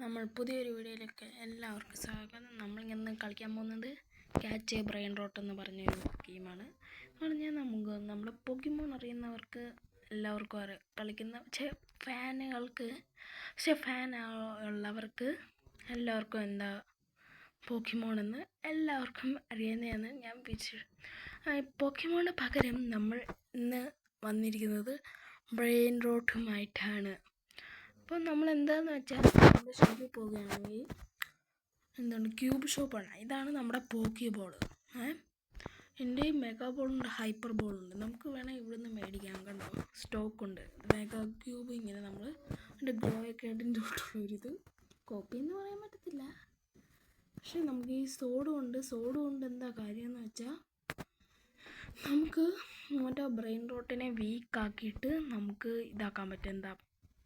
നമ്മൾ പുതിയൊരു വീഡിയോയിലേക്ക് എല്ലാവർക്കും സ്വാഗതം. നമ്മളിന്ന് കളിക്കാൻ പോകുന്നത് ക്യാച്ച് എ ബ്രെയിൻ റോട്ട് എന്ന് പറഞ്ഞൊരു ഗെയിമാണ്. പറഞ്ഞാൽ നമ്മുടെ പോക്കിമോൺ അറിയുന്നവർക്ക് എല്ലാവർക്കും കളിക്കുന്ന ഫാനുകൾക്ക് ഫാൻ ഉള്ളവർക്ക് എല്ലാവർക്കും എന്താ പോക്കിമോൺ എന്ന് എല്ലാവർക്കും അറിയുന്നതെന്ന് ഞാൻ വിചാരിച്ചു. പോക്കിമോണിന് പകരം നമ്മൾ ഇന്ന് വന്നിരിക്കുന്നത് ബ്രെയിൻ റോട്ടുമായിട്ടാണ്. അപ്പോൾ നമ്മൾ എന്താണെന്ന് വെച്ചാൽ നമ്മുടെ ഷോപ്പിൽ പോവുകയാണെങ്കിൽ ക്യൂബ് ഷോപ്പാണ്. ഇതാണ് നമ്മുടെ പോക്കി ബോൾ. എൻ്റെ മെഗാ ബോളുണ്ട്, ഹൈപ്പർ ബോളുണ്ട്. നമുക്ക് വേണമെങ്കിൽ ഇവിടുന്ന് മേടിക്കാം. കണ്ടോ, സ്റ്റോക്കുണ്ട്. മെഗാ ക്യൂബ് ഇങ്ങനെ നമ്മൾ എൻ്റെ ഗ്ലോയൊക്കെ ആയിട്ടിൻ്റെ ഒരിത് കോപ്പി എന്ന് പറയാൻ പറ്റത്തില്ല. പക്ഷെ നമുക്ക് ഈ സോഡ് കൊണ്ട് എന്താ കാര്യം എന്ന് വെച്ചാൽ നമുക്ക് മറ്റേ ബ്രെയിൻ റോട്ടിനെ വീക്കാക്കിയിട്ട് നമുക്ക് ഇതാക്കാൻ പറ്റും, എന്താ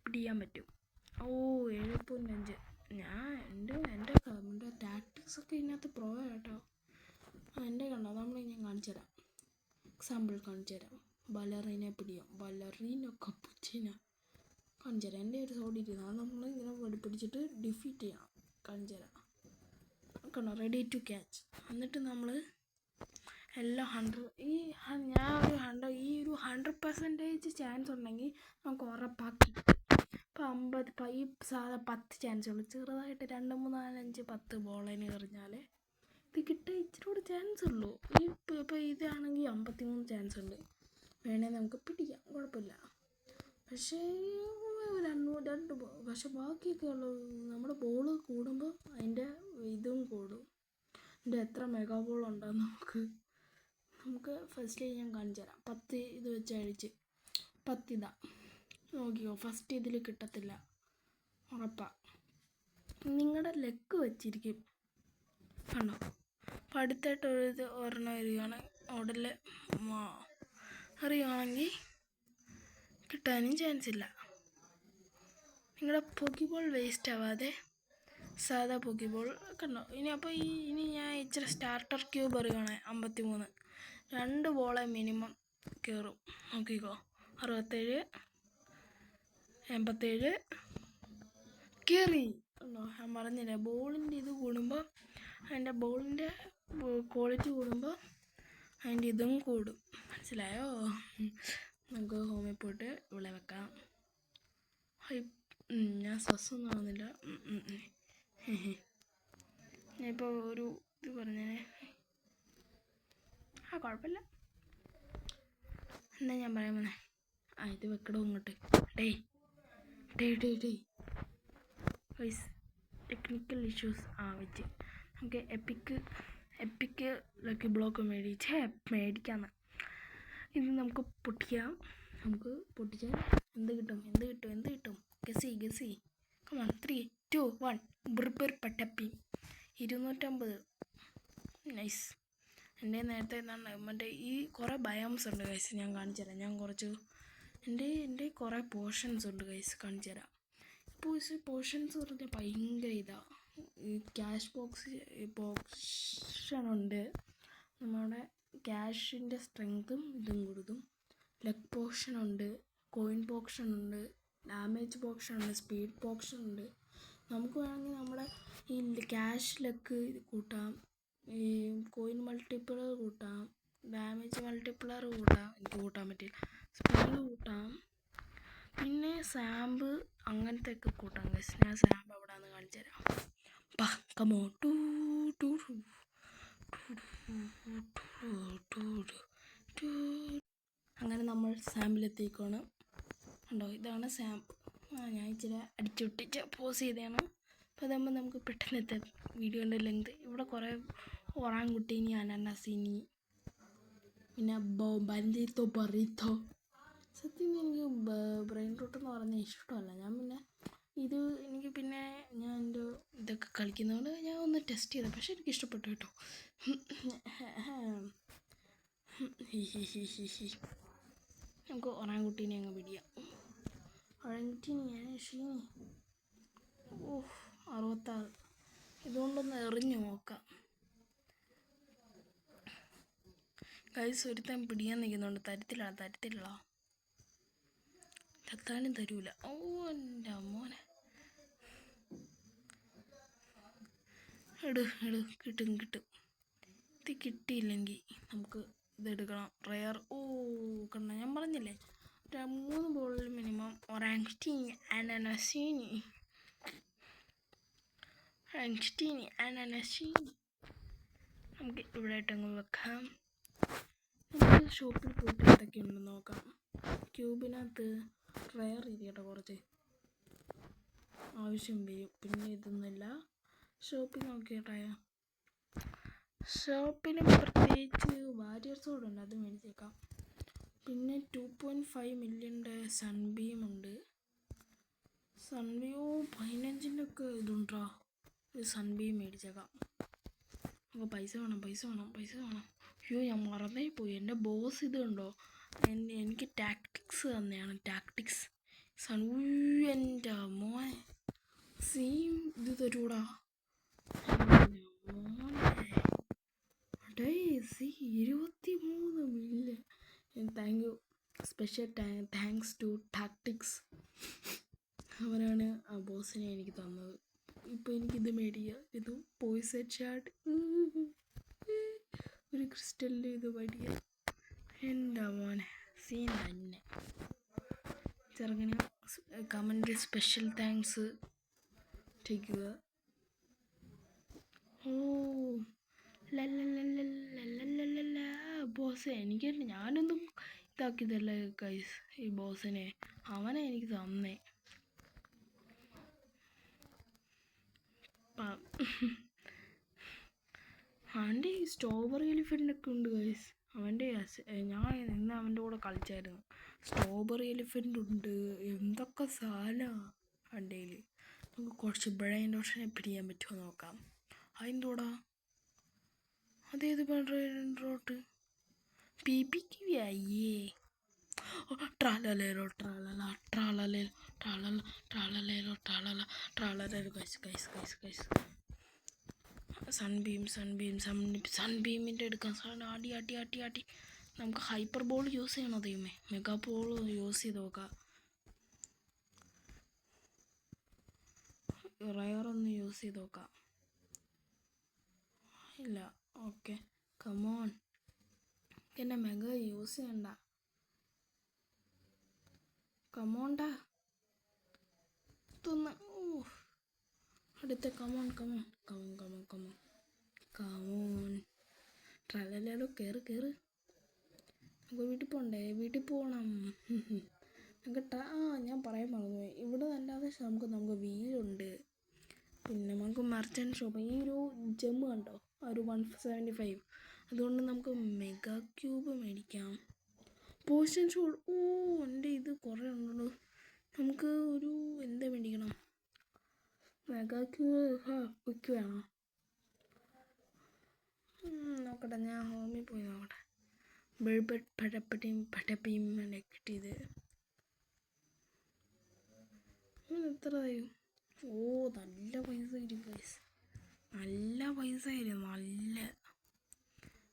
പിടിക്കാൻ പറ്റും. 7.5 എൻ്റെ ടാക്ടിക്സ് ഒക്കെ ഇതിനകത്ത് പ്രോ കേട്ടോ. എൻ്റെ കണ്ടോ, ഞാൻ കാണിച്ചു തരാം. എക്സാമ്പിൾ കാണിച്ചു തരാം. ബലറീനെ പിടിയും, ബലറീനോ കപ്പുച്ചിന കാണിച്ചു തരാം. എൻ്റെ ഒരു സോഡ് ഇരിക്കുന്നു, അത് നമ്മൾ ഇങ്ങനെ പിടിച്ചിട്ട് ഡിഫീറ്റ് ചെയ്യണം. കാണിച്ചു തരാം. കണ്ടോ, റെഡി ടു ക്യാച്ച്. എന്നിട്ട് നമ്മൾ എല്ലാം 100% ചാൻസ് ഉണ്ടെങ്കിൽ നമുക്ക് ഉറപ്പാക്കി. ഇപ്പോൾ 50 ഈ സാധാ 10 ചാൻസ് ഉള്ളൂ. ചെറുതായിട്ട് 2, 3, 4, 5, 10 ബോളിന് എറിഞ്ഞാൽ ഇത് കിട്ടാൻ ഇച്ചിരി കൂടി ചാൻസ് ഉള്ളൂ. ഇപ്പോൾ ഇതാണെങ്കിൽ 53 ചാൻസ് ഉണ്ട്. വേണമെങ്കിൽ നമുക്ക് പിടിക്കാം, കുഴപ്പമില്ല. പക്ഷേ പക്ഷെ ബാക്കിയൊക്കെ ഉള്ളൂ. നമ്മുടെ ബോൾ കൂടുമ്പോൾ അതിൻ്റെ ഇതും കൂടും. എൻ്റെ എത്ര മെഗാ ബോൾ ഉണ്ടെന്ന് നമുക്ക് ഫസ്റ്റ് ഞാൻ കാണിച്ചു തരാം. 10 ഇത് വെച്ച് അഴിച്ച് 10 ഇതാ നോക്കിയോ. ഫസ്റ്റ് ഇതിൽ കിട്ടത്തില്ല, ഉറപ്പാണ്. നിങ്ങളുടെ ലെക്ക് വെച്ചിരിക്കും. കണ്ടോ, അപ്പം അടുത്തായിട്ട് ഒരെണ്ണം വരികയാണ്. ഉടൽ അറിയുകയാണെങ്കിൽ കിട്ടാനും ചാൻസ് ഇല്ല. നിങ്ങളുടെ പോക്കിബോൾ വേസ്റ്റ് ആവാതെ സാധാ പോക്കിബോൾ കണ്ടോ. ഇനി ഞാൻ ഇച്ചിരി സ്റ്റാർട്ടർ ക്യൂബ് അറിയുകയാണ്. 53 2 ബോളെ മിനിമം കയറും. നോക്കിക്കോ, 67, 87 കയറി. ഞാൻ പറഞ്ഞില്ലേ, ബോളിൻ്റെ ഇത് കൂടുമ്പോൾ അതിൻ്റെ ബോളിൻ്റെ ക്വാളിറ്റി കൂടുമ്പോൾ അതിൻ്റെ ഇതും കൂടും. മനസ്സിലായോ? നമുക്ക് ഹോമിൽ പോയിട്ട് ഇവിടെ വെക്കാം. ഞാൻ സസ്സൊന്നും ആവുന്നില്ല. ഞാനിപ്പോൾ ഒരു ഇത് പറഞ്ഞേ. കുഴപ്പമില്ല. എന്താ ഞാൻ പറയാൻ വന്നേ? ഇത് വെക്കടോ ഇങ്ങോട്ട്. ടെക്നിക്കൽ ഇഷ്യൂസ് വെച്ച് നമുക്ക് എപ്പിക്ക് ലക്കി ബ്ലോക്ക് മേടിക്കാമെന്ന്. ഇത് നമുക്ക് പൊട്ടിക്കാം. നമുക്ക് പൊട്ടിച്ചാൽ എന്ത് കിട്ടും? ഗസി. കമാൺ, 3, 2, 1. ബുർബർ പട്ടപ്പി 250. നൈസ്. എൻ്റെ നേരത്തെ എന്താണ് മറ്റേ ഈ കുറേ ബയോംസ് ഉണ്ട് ഗൈസ്. ഞാൻ കാണിച്ചു തരാം. ഞാൻ കുറച്ച് എൻ്റെ കുറേ പോർഷൻസ് ഉണ്ട് ഗൈസ്, കാണിച്ചു തരാം. ഇപ്പോൾ പോർഷൻസ് പറഞ്ഞാൽ ഭയങ്കര ഇതാണ്. ഈ ക്യാഷ് പോർഷനുണ്ട്. നമ്മുടെ ക്യാഷിൻ്റെ സ്ട്രെങ്ത്തും ഇതും കൊടുക്കും. ലെഗ് പോർഷനുണ്ട്, കോയിൻ പോർഷനുണ്ട്, ഡാമേജ് പോർഷനുണ്ട്, സ്പീഡ് പോർഷനുണ്ട്. നമുക്ക് വേണമെങ്കിൽ നമ്മുടെ ഈ ക്യാഷ് ലെഗ് കൂട്ടാം, ഈ കോയിൻ മൾട്ടിപ്ലർ കൂട്ടാം, ഡാമേജ് മൾട്ടിപ്ലർ കൂട്ടാം. എനിക്ക് കൂട്ടാൻ പറ്റില്ല. സ്പീഡ് കൂട്ടാം, പിന്നെ സാമ്പ് അങ്ങനത്തെ ഒക്കെ കൂട്ടാം ഗൈസ്. ഞാൻ സാമ്പ് എവിടെയാണെന്ന് കാണിച്ചു തരാം. കമോ അങ്ങനെ നമ്മൾ സാമ്പിലെത്തിക്കോണ്. ഉണ്ടോ, ഇതാണ് സാമ്പ്. ഞാൻ ഇച്ചിരി അടിച്ചൊട്ടിച്ച് പോസ് ചെയ്തതാണ്. അപ്പോൾ അതാകുമ്പോൾ നമുക്ക് പെട്ടെന്ന് എത്താം. വീഡിയോൻ്റെ ലെങ്ത് ഇവിടെ കുറേ ഒറാങ്കുട്ടീനി, അനാനസിനി, പിന്നെ ബന്ദിത്തോ ബറിത്തോ. സത്യം എനിക്ക് ബ്രെയിൻ റോട്ട് എന്ന് പറഞ്ഞാൽ ഇഷ്ടമല്ല. ഞാൻ എൻ്റെ ഇതൊക്കെ കളിക്കുന്നതുകൊണ്ട് ഞാൻ ഒന്ന് ടെസ്റ്റ് ചെയ്തത്. പക്ഷേ എനിക്ക് ഇഷ്ടപ്പെട്ടു കേട്ടോ. നമുക്ക് ഒറാങ്കുട്ടീനെ അങ്ങ് പിടിക്കാം. ഒറാങ്കുട്ടീനി 66. ഇതുകൊണ്ടൊന്ന് എറിഞ്ഞു നോക്കാം ഗൈസ്. ഒരുത്തൻ പിടിയാൻ നിൽക്കുന്നുണ്ട്. തരത്തില്ല, ചത്താലും തരൂല. എൻ്റെ മോനെ. കിട്ടും ഇത് കിട്ടിയില്ലെങ്കിൽ നമുക്ക് ഇതെടുക്കണം. റയർ കണ്ട ഞാൻ പറഞ്ഞില്ലേ 3 ബോളിൽ മിനിമം ഒറാങ്സ്റ്റീനി അനാനസീനി നമുക്ക് ഇവിടെ ആയിട്ടങ്ങ് വെക്കാം. നമുക്ക് ഷോപ്പിൽ പോയിട്ട് എന്തൊക്കെയുണ്ടെന്ന് നോക്കാം. ക്യൂബിനകത്ത് റയർ ഇരിക്കട്ടെ, കുറച്ച് ആവശ്യം വരും. പിന്നെ ഇതൊന്നുമില്ല. ഷോപ്പിൽ നോക്കിയിട്ടെ, ഷോപ്പിന് പ്രത്യേകിച്ച് വാരിയർസോട് ഉണ്ട്, അത് മേടിച്ചേക്കാം. പിന്നെ 2.5 മില്യൻ്റെ സൺബീം ഉണ്ട്. സൺബീം 15-ൻ്റെ ഒക്കെ ഇതുണ്ടോ, ഒരു സൺബീം മേടിച്ചേക്കാം. അപ്പോൾ പൈസ വേണം. അയ്യോ ഞാൻ മറന്നേ പോയി. എൻ്റെ ബോസ് ഇത് കണ്ടോ, എനിക്ക് ടാക്ടിക്സ് തന്നെയാണ്. ടാക്ടിക്സ് എൻ്റെ മോനെ സെയിം ഇത് തരൂടാ മോനെ. 23 million. Thank you, special thanks to tactics. അവരാണ് ആ ബോസിനെ എനിക്ക് തന്നത്. ഇപ്പോൾ എനിക്കിത് മേടിക്കുക. ഇത് പോയിസൺ ഷാർട്ട്, ഒരു ക്രിസ്റ്റലിൻ്റെ ഇത് മേടിക്കുക. എൻ്റെ മോനെ സീൻ തന്നെ. ചെറുങ്ങനെ കമൻറ്റ് സ്പെഷ്യൽ താങ്ക്സ് ചെയ്യുക. ബോസ് എനിക്ക് ഞാനൊന്നും ഇതാക്കിയതല്ല ഗൈസ്. ഈ ബോസിനെ അവനെ എനിക്ക് തന്നേ. അവൻ്റെ ഈ സ്ട്രോബെറി എലിഫൻ്റൊക്കെ ഉണ്ട് ഗൈസ്. അവൻ്റെ ഞാൻ ഇന്ന് അവൻ്റെ കൂടെ കളിച്ചായിരുന്നു. സ്ട്രോബെറി എലിഫൻ്റ് ഉണ്ട്, എന്തൊക്കെ സാധനമാണ് അവൻ്റെ കയ്യിൽ. നമുക്ക് കുറച്ച് ബ്രെയിൻ റോട്ടിനെ പിടിക്കാൻ പറ്റുമോ നോക്കാം. അതിൻ്റെ കൂടെ അതേത് ബ്രെയിൻ റോട്ട് പിപിക്ക് അയ്യേ ട്രാലലേലോ ഗൈസ്. സൺബീമിൻ്റെ എടുക്കാൻ സാധനം ആട്ടി നമുക്ക് ഹൈപ്പർ ബോൾ യൂസ് ചെയ്യണോ ദൈവമേ? മെഗാ ബോൾ യൂസ് ചെയ്ത് നോക്കാം. റയറൊന്ന് യൂസ് ചെയ്ത് നോക്കാം. ഇല്ല, ഓക്കെ കമോൺ. എന്നെ മെഗാ യൂസ് ചെയ്യണ്ട, കമോണ്ടാ ഇതൊന്ന്. അടുത്ത കമോൺ ട്രലലോ കയറ്. നമുക്ക് വീട്ടിൽ പോകണം. നമുക്ക് ഞാൻ പറയാൻ മറന്നുപോയി. ഇവിടെ അല്ലാതെ നമുക്ക് വീലുണ്ട്. പിന്നെ നമുക്ക് മർച്ചൻ്റ് ഷോപ്പ്. ഈ ഒരു ജെമ്മ് കണ്ടോ, ഒരു 175. അതുകൊണ്ട് നമുക്ക് മെഗാ ക്യൂബ് മേടിക്കാം. പോഷൻ ഷോൾ എൻ്റെ ഇത് കുറേ ഉണ്ടോ. നമുക്ക് ഒരു എന്താ മേടിക്കണം? മെഗാ ക്യൂബ് ക്വിക്ക് വേണം. നോക്കട്ടെ, ഞാൻ ഹോമിൽ പോയി നോക്കട്ടെ. ബിൾബട്ട് പടപ്പയും കിട്ടിയത് എത്രയായും. നല്ല പൈസ തരും ഗൈസ്, നല്ല പൈസ തരും. നല്ല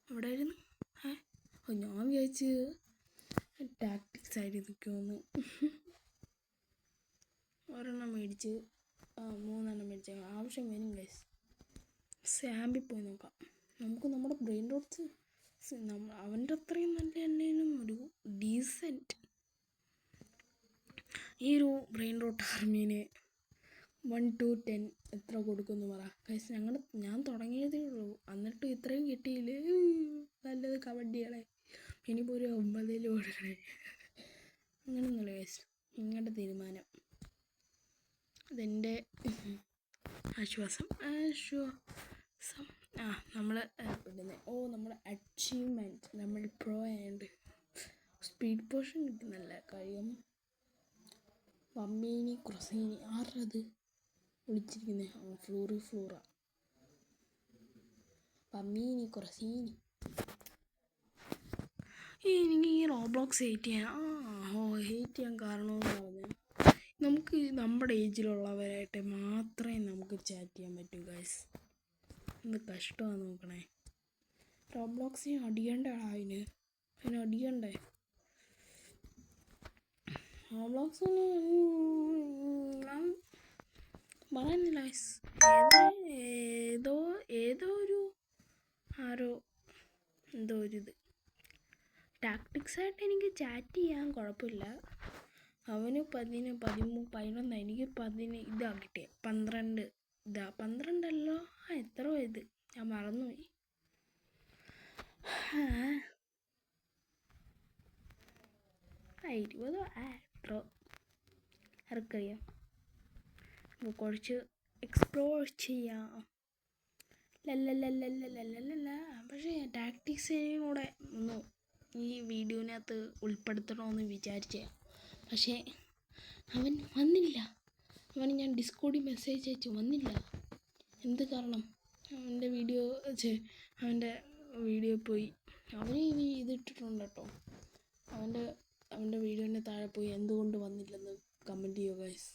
എവിടെ ആയിരുന്നു? ഞാൻ വിചാരിച്ച് ടാക്ടിക്സ് ആയിട്ട് നിൽക്കുമെന്ന്. ഒരെണ്ണം മേടിച്ച് 3 മേടിച്ച ആവശ്യം വരും ഗൈസ്. സാമ്പിൾ പോയി നോക്കാം. നമുക്ക് നമ്മുടെ ബ്രെയിൻ റോട്ട്സ് അവൻ്റെ അത്രയും നല്ല അല്ലേലും ഒരു ഡീസൻറ്റ്. ഈ ഒരു ബ്രെയിൻ റോട്ട് ആർമീന് 1 to 10 എത്ര കൊടുക്കുമെന്ന് പറ ഗൈസ്. ഞാൻ തുടങ്ങിയതേ ഉള്ളൂ, എന്നിട്ടും ഇത്രയും കിട്ടിയില്ലേ. നല്ലത് കബഡികളെ ഇനിയിപ്പോൾ ഒരു 9 കൊടുക്കണേ. അങ്ങനെയൊന്നുമില്ല ഗൈസ്, നിങ്ങളുടെ തീരുമാനം. അതെൻ്റെ ആശ്വാസം. നമ്മൾ നമ്മുടെ അച്ചീവ്മെൻറ്റ്, നമ്മൾ പ്രോ ആയതുകൊണ്ട് സ്പീഡ് പോഷൻ കിട്ടി. നല്ല കാര്യം. വമ്മീനി ക്രൊസീനി ആരത് വിളിച്ചിരിക്കുന്നത്? ഫ്ലോറ വമ്മീനി ക്രൊസീനി. എനിക്ക് ഈ റോബ്ലോക്സ് ഹേറ്റ് ചെയ്യാൻ കാരണമെന്ന് പറഞ്ഞാൽ നമുക്ക് നമ്മുടെ ഏജിലുള്ളവരായിട്ട് മാത്രമേ നമുക്ക് ചാറ്റ് ചെയ്യാൻ പറ്റൂ ഗൈസ്. എന്ത് കഷ്ടമാണ് നോക്കണേ. റോബ്ലോക്സിന് അടിയണ്ടേ, അടിയണ്ടേ റോബ്ലോക്സിന് പറയുന്നില്ല ഗൈസ്. ഏതോ ഏതോ ഒരു ആരോ എന്തോ ഒരിത് ടാക്ടിക്സായിട്ട് എനിക്ക് ചാറ്റ് ചെയ്യാൻ കുഴപ്പമില്ല. അവന് 10, 13, 11, എനിക്ക് 10 ഇതാ കിട്ടിയ 12 ഇതാ 12 എത്ര ഇത് ഞാൻ മറന്നുപോയി. 20 എത്ര ആർക്കറിയാം. അപ്പോൾ കുറച്ച് എക്സ്പ്ലോർ ചെയ്യാം. ലല്ലല്ലല്ലല്ലല്ലല്ല. പക്ഷേ ടാക്ടിക്സിനെയും കൂടെ ഒന്ന് ഈ വീഡിയോനകത്ത് ഉൾപ്പെടുത്തണമെന്ന് വിചാരിച്ചേ. പക്ഷേ അവൻ വന്നില്ല. അവന് ഞാൻ ഡിസ്കോഡിൽ മെസ്സേജ് അയച്ചു, വന്നില്ല. എന്ത് കാരണം? അവൻ്റെ വീഡിയോ പോയി. അവന് ഇതിട്ടിട്ടുണ്ട് കേട്ടോ. അവൻ്റെ വീഡിയോൻ്റെ താഴെ പോയി എന്തുകൊണ്ട് വന്നില്ലെന്ന് കമൻറ്റ് ചെയ്യുക ഗൈസ്.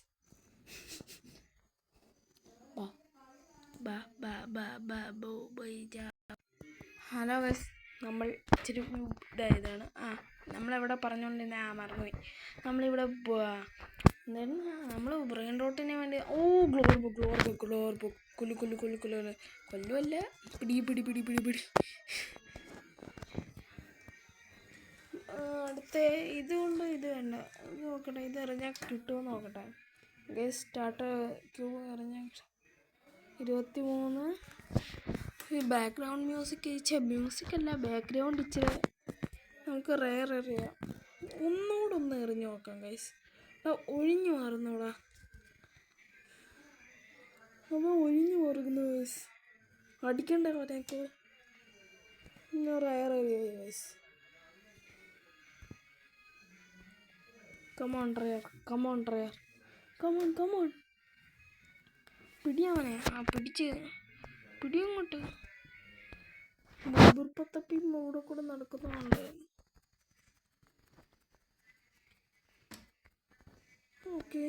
ഹലോ ഗൈസ്, നമ്മൾ ഇച്ചിരി ഇതായതാണ്. നമ്മളെവിടെ പറഞ്ഞുകൊണ്ടിരുന്ന മറന്നുപോയി. നമ്മളിവിടെ എന്തായിരുന്നു, നമ്മൾ ബ്രെയിൻ റോട്ടിന് വേണ്ടി ഗ്ലോർ ബുക്ക് കൊല്ലുമല്ല പിടി. അടുത്ത ഇതുകൊണ്ട് ഇത് വേണ്ട, ഇത് നോക്കട്ടെ, ഇത് എറിഞ്ഞാൽ കിട്ടുമോ നോക്കട്ടെ ഗൈസ്. Start Q എറിഞ്ഞാൽ 23. ഈ ബാക്ക്ഗ്രൗണ്ട് മ്യൂസിക്കല്ല, ബാക്ക്ഗ്രൗണ്ട് ഇച്ചിരി നമുക്ക് റെയർ എറിയാം. ഒന്നുകൂടെ എറിഞ്ഞു നോക്കാം ഗൈസ്. ഒഴിഞ്ഞു മാറുന്നൂടാ, അവ ഒഴിഞ്ഞു മാറുന്നു ഗൈസ്. അടിക്കണ്ടേ ഒരേക്ക് റെയർ എറിയ ഗൈസ്. കമോൺ പിടിയവനെ. പിടിയങ്ങോട്ട്. ബുർപ്പത്തപ്പി ഇവിടെ കൂടെ നടക്കുന്നുണ്ട്. ഓക്കെ,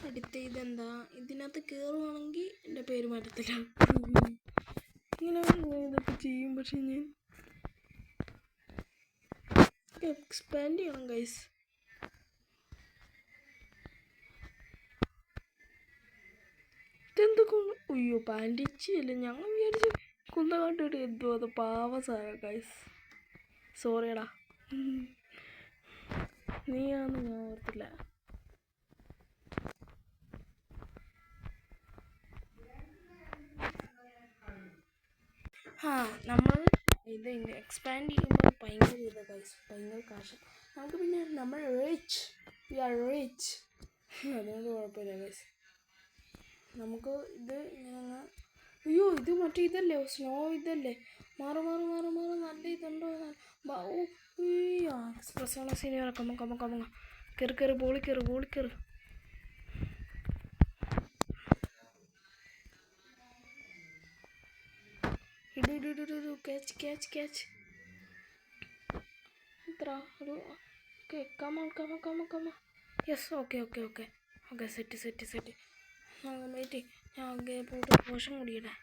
അടുത്ത ഇതെന്താ, ഇതിനകത്ത് കയറുവാണെങ്കിൽ എൻ്റെ പേര് മാറ്റത്തില്ല. ഇങ്ങനെ ഇതൊക്കെ ചെയ്യും. പക്ഷെ ഞാൻ എക്സ്പാൻഡ് ചെയ്യണം ഗൈസ്. ഇതെന്തൊക്കെ അയ്യോ പാൻറ്റിച്ചല്ല, ഞങ്ങൾ വിചാരിച്ചു കുന്തകാട്ടിട്ട് എന്തോ അത് പാവ സാധനം ഗൈസ്. സോറിയടാ, നീയാന്ന് ഞാൻ ഓർത്തില്ല. നമ്മൾ ഇത് എക്സ്പാൻഡ് ചെയ്യുമ്പോൾ ഭയങ്കര ഇത് ഗൈസ്, ഭയങ്കര കാശ് നമുക്ക്. പിന്നെ നമ്മൾ റിച്ച്, അതുകൊണ്ട് കുഴപ്പമില്ല ഗൈസ്. നമുക്ക് ഇത് ഇങ്ങനെ അയ്യോ ഇത് മറ്റേ ഇതല്ലേ, സ്നോ ഇതല്ലേ. മാറ് നല്ല ഇതുണ്ടോ. എക്സ്പ്രസ് സീനിയർ കമ്മ കയറി ബോളി കയറി. ഇടു ക്യാച്ച് ഇത്ര ഒരു ഓക്കെ. കമ്മ യെസ്. Okay set. വെയിറ്റ്, ഞാൻ ആകെ പോയിട്ട് പോഷൻ കുടിക്കട്ടെ.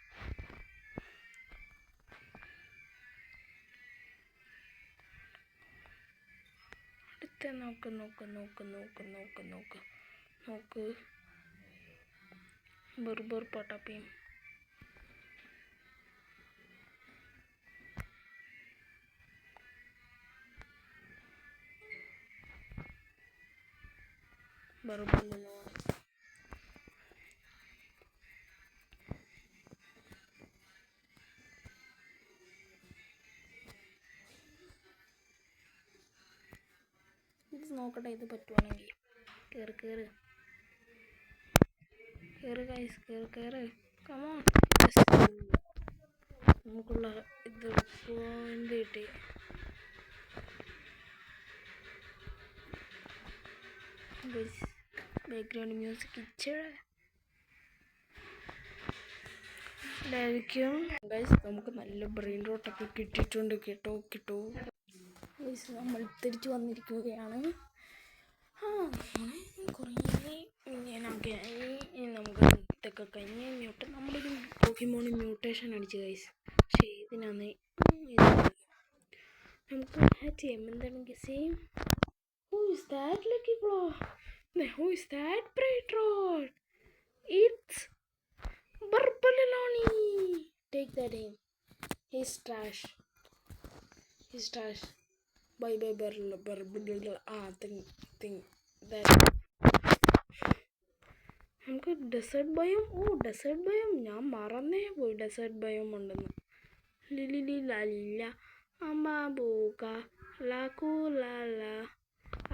അടുത്ത നോക്ക് ബർബർ പട്ടാപ്പിയും. ബർബറിൽ ഇത് നോക്കട്ടെ, ഇത് പറ്റുവാണെങ്കിൽ. കയറ് ഗൈസ്, കയറ്. കമോൺ. നമുക്കുള്ള ഇത് പോയിന്റ് കിട്ടി. ബാക്ക്ഗ്രൗണ്ട് മ്യൂസിക് ഇച്ചിരിക്കും ഗൈസ്. നമുക്ക് നല്ല ബ്രെയിൻ റോട്ടൊക്കെ കിട്ടിയിട്ടുണ്ട് കേട്ടോ. ഗൈസ്, നമ്മൾ തിരിച്ചു വന്നിരിക്കുകയാണ്. കുറേ നമുക്ക് ഇതൊക്കെ കഴിഞ്ഞ് നമ്മളൊരു പോക്കിമോൺ മ്യൂട്ടേഷൻ അടിച്ചു ഗൈസ്. പക്ഷേ ഇതിനാണ് നമുക്ക് ഹാറ്റ് ചെയ്യാം. എന്താണ് ഗസ് ചെയ്യും? Who is that lucky bro? Who is that bright rod? It's Barbaloni. Take that in. He's trash. Bye Barbaloni. Think that. നമുക്ക് ഡെസേർട്ട് ബയോം. ഡെസേർട്ട് ബയോം ഞാൻ മറന്നേ പോയി. ഡെസേർട്ട് ബയോം ഉണ്ടെന്ന്. ലിലിലില്ല അമ്മാബൂക്ക ലാക്കൂലാല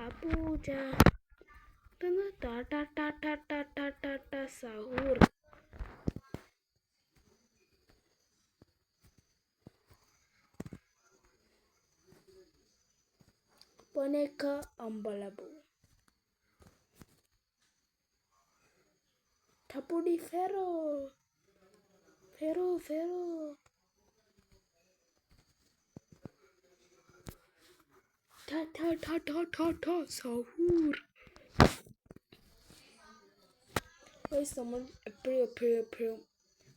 അപ്പൂജ സഹൂർ. പൊനേക്ക അമ്പലബു ടപ്പുടി ഫെറോ സഹൂർ. നമ്മൾ എപ്പോഴും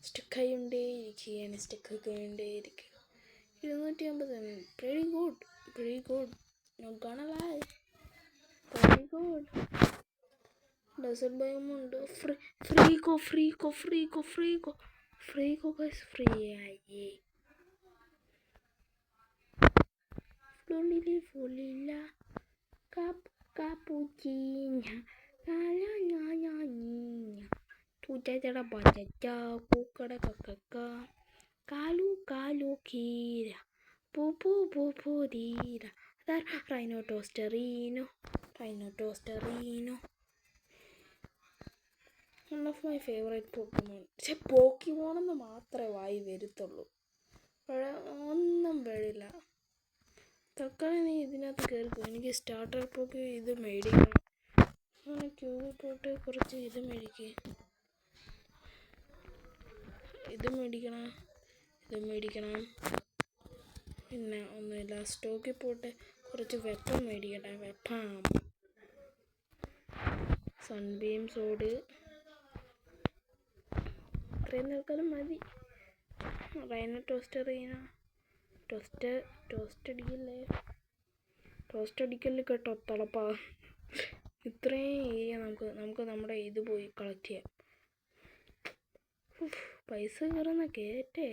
സ്റ്റക്കായിക്കൊണ്ടേയിരിക്കുകയാണ്. 250. Pretty good. Not gonna lie. Pretty good. Desert biome ഉണ്ട്. ഫ്രീക്കോ guys. Free ആയി. Flulila cappuccina tujaja bajaja kukada kakaka kalu kira pupu dira that rhino toasterino. One of my favorite Pokemon. പക്ഷെ പോക്കിമോൺ എന്ന് മാത്രമേ വായി വരുത്തുള്ളൂ. ഒന്നും വരില്ല. തൽക്കാലം നീ ഇതിനകത്ത് കയറിപ്പോ. എനിക്ക് സ്റ്റാർട്ടർ പോക്ക് ഇത് മേടിക്കണം. അങ്ങനെ ക്യൂവിൽ പോയിട്ട് കുറച്ച് ഇത് മേടിക്കണം. പിന്നെ ഒന്നുമില്ല, സ്റ്റോക്കിൽ പോയിട്ട് കുറച്ച് വെപ്പം മേടിക്കട്ടെ. വെപ്പം സൺബീം സോഡ് ഇത്രയും തൽക്കാലം മതി. റൈനോ ടോസ്റ്ററീന ടോസ്റ്റ് അടിക്കല്ലേ കേട്ടോ തളപ്പ. ഇത്രയും ഏരിയ നമുക്ക് നമ്മുടെ ഇത് പോയി കളക്ട് ചെയ്യാം. പൈസ കയറുന്ന കേറ്റേ.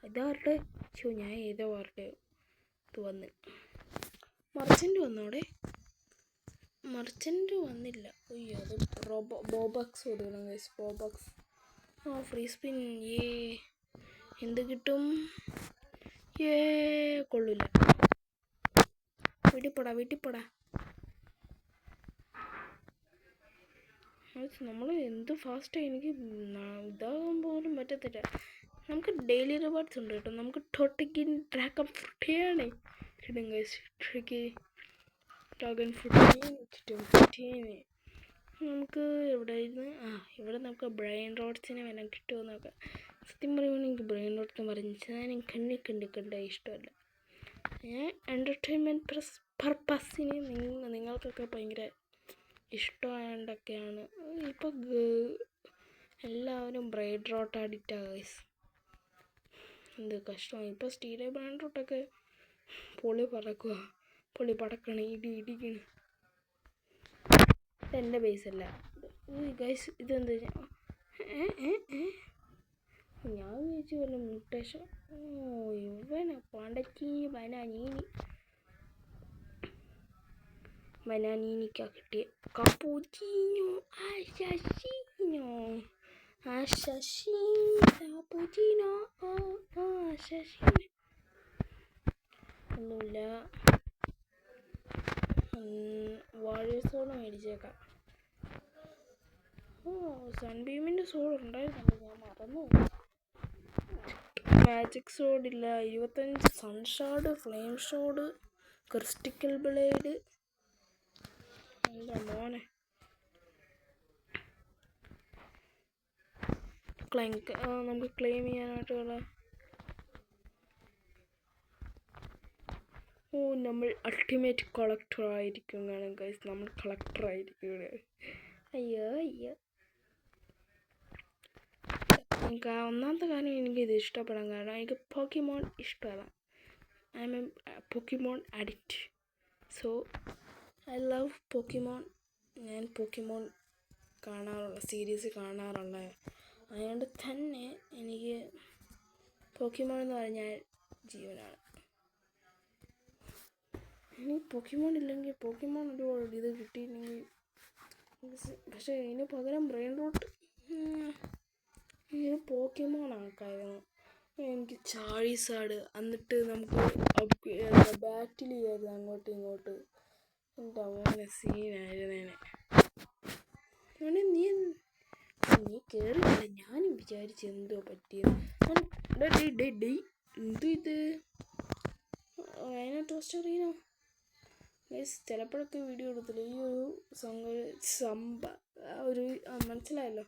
ഇതാരുടെ ഞാൻ ഏതോ ആരുടെ ഇത് വന്ന്. മർച്ചൻ്റ് വന്നോടെ. മർച്ചൻ്റ് വന്നില്ല. അയ്യോ, അത് ബോബക്സ് കൊടുക്കണം ഗൈസ്. ബോബക്സ്. Free spin. എന്ത് കിട്ടും? കൊള്ളില്ല. വീട്ടിപ്പോടാ. നമ്മൾ എന്ത് ഫാസ്റ്റാണ്. എനിക്ക് ഇതാകാൻ പോലും പറ്റത്തില്ല. നമുക്ക് ഡെയിലി റിവാർഡ്സ് ഉണ്ട് കേട്ടോ. നമുക്ക് ടോട്ടക്കിൻ ഡ്രാഗൺ ഫ്രൂട്ടിയാണ് കിട്ടും ഗൈസ്. ഡ്രാഗൺ ഫ്രൂട്ടിന് നമുക്ക് ഇവിടെ നമുക്ക് ബ്രെയിൻ റോഡ്സിനെ വേണം കിട്ടുമോ നോക്കാം. സത്യം പറയുമ്പോൾ എനിക്ക് ബ്രെയിൻ റോഡ്സ് പറഞ്ഞാൽ കണ്ട ഇഷ്ടമല്ല. എൻ്റർടൈൻമെൻറ്റ് പർപ്പസിന് നിങ്ങൾക്കൊക്കെ ഭയങ്കര ഇഷ്ടമായതുകൊണ്ടൊക്കെയാണ്. ഇപ്പോൾ എല്ലാവരും ബ്രെയിൻ റോട്ട് അഡിക്റ്റാണ് ഗൈസ്. എന്ത് കഷ്ടമാണ്. ഇപ്പോൾ സ്റ്റീലെ ബ്രെയിൻ റോട്ടൊക്കെ പൊളി പടക്കണ ഇടിക്കണ്. ഇതെൻ്റെ ബേസല്ല ഗൈസ്. ഇതെന്ത് ഞാൻ വിചാരിച്ചു വല്ല മുട്ടേഷൻ. ഇവനെ പണ്ടച്ചി ബനാനീനിക്കാ കിട്ടിയ കപ്പൂച്ചിനോ. ഒന്നുമില്ല. വാഴസോള് മേടിച്ചേക്കാം. സൺബീമിൻ്റെ സോഡ് ഉണ്ടായിരുന്നല്ലോ, ഞാൻ മറന്നു. മാജിക് സോഡില്ല. 25 സൺഷാഡ്, ഫ്ലെയിം ഷോഡ്, ക്രിസ്റ്റിക്കൽ ബ്ലേഡ്. എന്താ മോനെ നമുക്ക് ക്ലെയിം ചെയ്യാനായിട്ടുള്ള. നമ്മൾ അൾട്ടിമേറ്റ് കളക്ടർ ആയിരിക്കും ഗൈസ്. നമ്മൾ കളക്ടർ ആയിരിക്കും. അയ്യോ ഒന്നാമത്തെ കാര്യം എനിക്കിത് ഇഷ്ടപ്പെടാൻ കാരണം എനിക്ക് പോക്കിമോൺ ഇഷ്ടമാണ്. I M A പോക്കിമോൺ addict. So I love പോക്കിമോൺ. ഞാൻ പോക്കിമോൺ സീരീസ് കാണാറുള്ള അതുകൊണ്ട് തന്നെ എനിക്ക് പോക്കിമോൺ എന്ന് പറഞ്ഞാൽ ജീവനാണ്. ഇനി പോക്കിമോൺ ഇല്ലെങ്കിൽ പോക്കിമോൺ ഒരു ഇത് കിട്ടിയില്ലെങ്കിൽ പക്ഷേ ഇതിന് പകരം ബ്രെയിൻ റോട്ട് ഇത് പോക്കിമോൺ ആക്കായിരുന്നു. എനിക്ക് ചാഴിസാഡ് എന്നിട്ട് നമുക്ക് ബാറ്റിൽ ചെയ്യായിരുന്നു അങ്ങോട്ടും ഇങ്ങോട്ട്. എൻ്റെ മോനെ സീനായിരുന്നേനെ. നീ കയറില്ല. ഞാനും വിചാരിച്ചു എന്തോ പറ്റിയെന്ന്. എന്തോ ഇത് അതിനെ ടോസ്റ്ററിനോ ചിലപ്പോഴൊക്കെ വീഡിയോ എടുത്തില്ല. ഈ ഒരു മനസ്സിലായല്ലോ.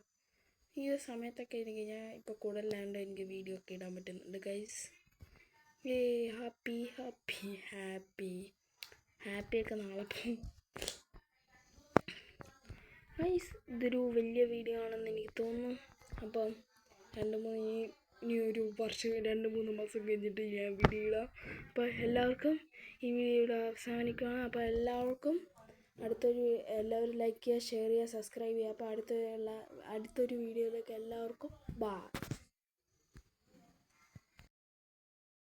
ഈ ഒരു സമയത്തൊക്കെ ഞാൻ ഇപ്പോൾ കൂടുതലായതുകൊണ്ട് എനിക്ക് വീഡിയോ ഒക്കെ ഇടാൻ പറ്റുന്നുണ്ട് ഗൈസ്. ഹാപ്പിയൊക്കെ നാളെ പോകും ഗൈസ്. ഇതൊരു വലിയ വീഡിയോ ആണെന്ന് എനിക്ക് തോന്നുന്നു. അപ്പം ഇനി ഒരു വർഷം 2-3 മാസം കഴിഞ്ഞിട്ട് ഞാൻ വീഡിയോ ഇടാം. അപ്പോൾ എല്ലാവർക്കും ഈ വീഡിയോ അവസാനിക്കുകയാണ്. അപ്പോൾ എല്ലാവരും ലൈക്ക് ചെയ്യുക, ഷെയർ ചെയ്യുക, സബ്സ്ക്രൈബ് ചെയ്യുക. അപ്പോൾ അടുത്തൊരു വീഡിയോയിലേക്ക് എല്ലാവർക്കും ബൈ.